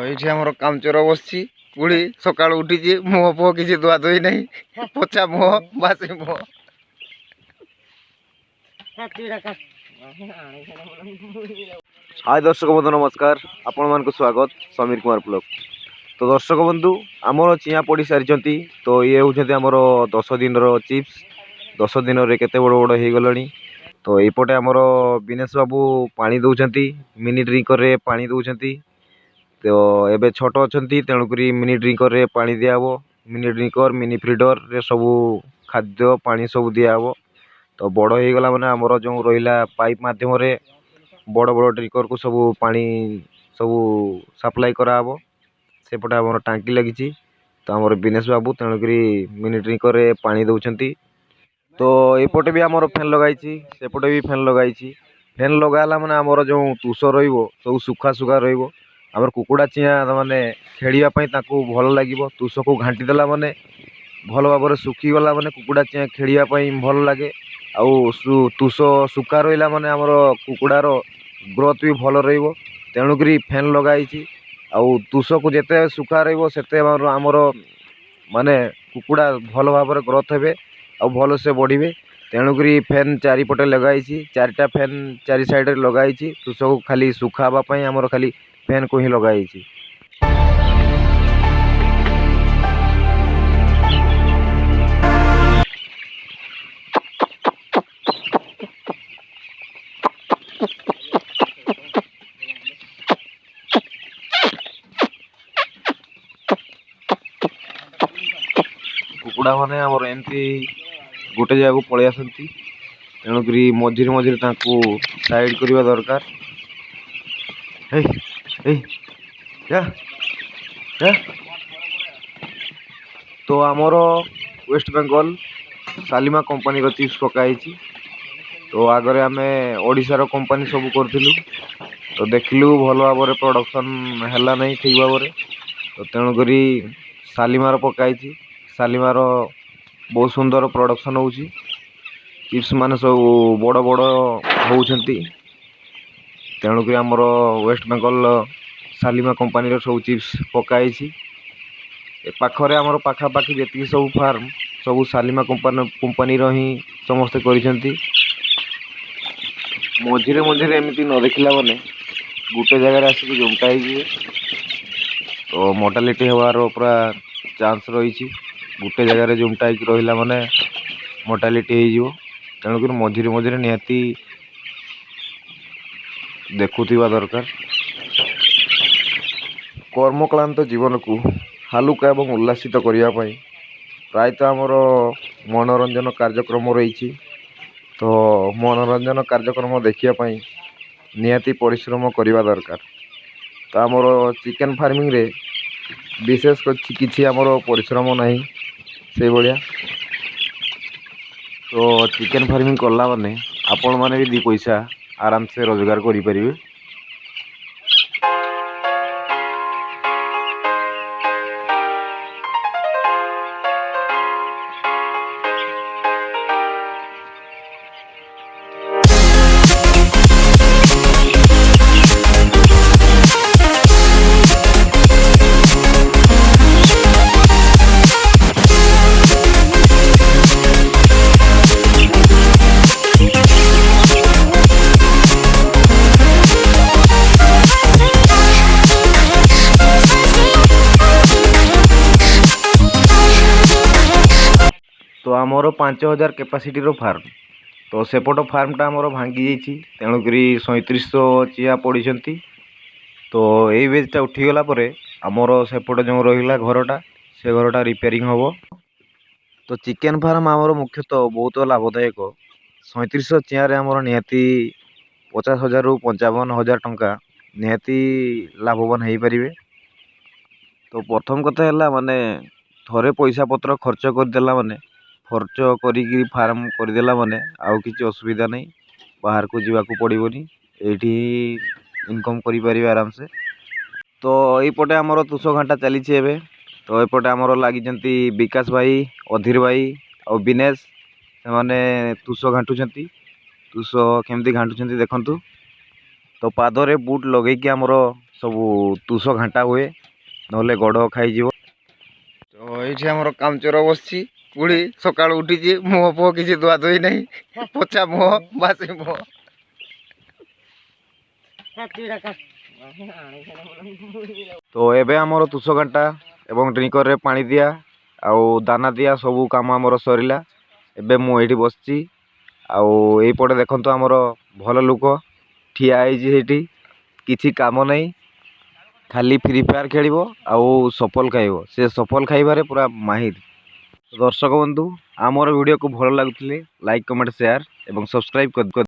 ଏଇଠି ଆମର କାମଚୋର ବସିଛି ବୁଢ଼ୀ ସକାଳୁ ଉଠିଛି ମୁହଁ ଫୁହ କିଛି ଧୁଆ ଧୋଇ ନାହିଁ ପୋଛା ମୁହଁ ବାସି ମୁହଁ। हाय दर्शक बंधु नमस्कार आपण मानक स्वागत समीर कुमार ब्लॉग। तो दर्शक बंधु आमर चिया पड़ी सारी तो ये होती आमर 10 दिन चिप्स 10 दिन रे केते बड़ बड़ हो गलानी। तो यपटे आमर बिनेश बाबू पानी दौरान मिनी ड्रिंकर रे पानी दौरान तो एबे छोट अच्छा तेणुक मिनी ड्रिंकर रे पानी दिहब मिनी ड्रिंकर मिनी फ्रीडर रे सबू खाद्य पानी सब दिहब। तो बड़ हो गला माने आमर जो रहा पाइप माध्यम बड़ बड़ ड्रिंकर को सब पानी सब सप्लाई कराब सेपटे आम टांकी लगी। तो आमर बिनेश बाबू तेणुक मिनी ड्रिंकर रे पानी दौरान। तो यपटे भी आमर फैन लगाई सेपटे भी फैन लगाई फैन लगाला माने आमर जो तुष सब सुखा सुखा रमर कुकुड़ा चिया माने खेड़ापी भल लगे तुष को घाटी देला माने भल भाव सुखीगला माने कुकुड़ा चिया खेड़ापी भल लगे आउ तुष सुखा रहा माने आमर कुकुड़ार ग्रोथ भी भल रेणुक फैन लगाई आउ तुष को जिते सुखा रते आमर माने कुकुड़ा भल भाव ग्रोथ हे आ भल से बढ़े तेणुक फैन चारिपटे लगाई चारिटा फैन चारि साइड लगाई तुष को खाली सुखा हाँपाई आमर खाली फैन को ही लगाई। कुकुड़ा माने आमर एमती गोटे जगह पलि आसती तेणुक मझिरे मझिरे साइड करवा दरकार। तो आमर वेस्ट बेंगल शालीमा कंपनी चिप्स पकाई। तो आगे आम ओडिशार कंपनी सब करूँ तो देखलु भल भाव प्रोडक्शन है नहीं ठीक भाव। तो तेणुक शालीमार पकाई शालीमार बहुत सुंदर प्रोडक्शन हो चिप्स मान सब बड़ बड़ होती तेणुक आमर वेस्ट बेंगल शालीमा कंपनी सब चिप्स पकाई पाखरे आमर पाखापाखि जी सब फार्म सब शालीमा कंपनी ही समस्ते कर मझिरे मझिरे एमती न देखला माने गोटे जगह आसिक जमटा हो तो मोर्टालिटी होवार पूरा चांस रही गोटे जगह जमटा हो रहा माने मोर्टालिटी हो तेणुक मझिरे मझिरे निहाती देखुवा दरकार। कर्मक्लांत जीवन को हालुका एवं उल्लासित करने प्रायतः आमर मनोरंजन कार्यक्रम रही। तो मनोरंजन कार्यक्रम देखापी निहाती परिश्रम करने दरकार। तो आमर चिकेन फार्मिंग रे विशेष किसी आमर परिश्रम नहीं से भाया। तो चिकेन फार्मिंग कला माने आपण माने भी 2 पैसा आराम से रोजगार करि परिबे। तो आमर 5000 कैपेसिटी रो फार्म तो सेपट फार्मटा आमर भांगी जाइए तेणुक 3700 चिया पड़ी। तो यही बेचटा उठीगला आमर सेपटे जो रहा घरटा से घरटा रिपेयरिंग हम। तो चिकेन फार्म आमर मुख्यतः बहुत लाभदायक 3700 चियारे आमर निहाती 50,000 रु 55,000 टंका निहाती लाभवान हो पारे। तो प्रथम कथा है माने थरे पैसा पत्र खर्च करदेला माने खर्च करी फार्म करदेला माने आउ किसी असुविधा नहीं बाहर को जीवाकू पड़ोनी ये इनकम करें आराम से। तो यपटे आमर तुष घाटा चली। तो यपटे आमर लगी विकास भाई अधीर भाई और बिनेश से माने तुष घाटुंट तुष केमती घाटुंट देखु। तो पादरे बुट लगे आमर ସବୁ ତୁଷ ଘାଣ୍ଟା ହୁଏ, ନହେଲେ ଗୋଡ଼ ଖାଇଯିବ। ତ ଏଇଠି ଆମର କାମଚୋର ବସିଛି, ବୁଢ଼ୀ ସକାଳୁ ଉଠିଛି, ମୁହଁ ଫୁହ କିଛି ଧୁଆ ଧୋଇ ନାହିଁ, ପୋଛା ମୁହଁ, ବାସି ମୁହଁ। ତ ଏବେ ଆମର ତୁଷ ଘାଣ୍ଟା ଏବଂ ଡ୍ରିଙ୍କରରେ ପାଣି ଦିଆ ଆଉ ଦାନା ଦିଆ ସବୁ କାମ ଆମର ସରିଲା। ଏବେ ମୁଁ ଏଇଠି ବସିଛି, ଆଉ ଏଇପଟେ ଦେଖନ୍ତୁ ଆମର ଭଲ ଲୋକ ଠିଆ ହେଇଛି ସେଇଠି, କିଛି କାମ ନାହିଁ, ଖାଲି ଫ୍ରି ଫାୟାର ଖେଳିବ ଆଉ ସଫଲ ଖାଇବ। ସେ ସଫଲ ଖାଇବାରେ ପୁରା ମାହିର। ଦର୍ଶକ ବନ୍ଧୁ, ଆମର ଭିଡ଼ିଓକୁ ଭଲ ଲାଗୁଥିଲେ ଲାଇକ୍, କମେଣ୍ଟ, ସେୟାର ଏବଂ ସବସ୍କ୍ରାଇବ୍ କରି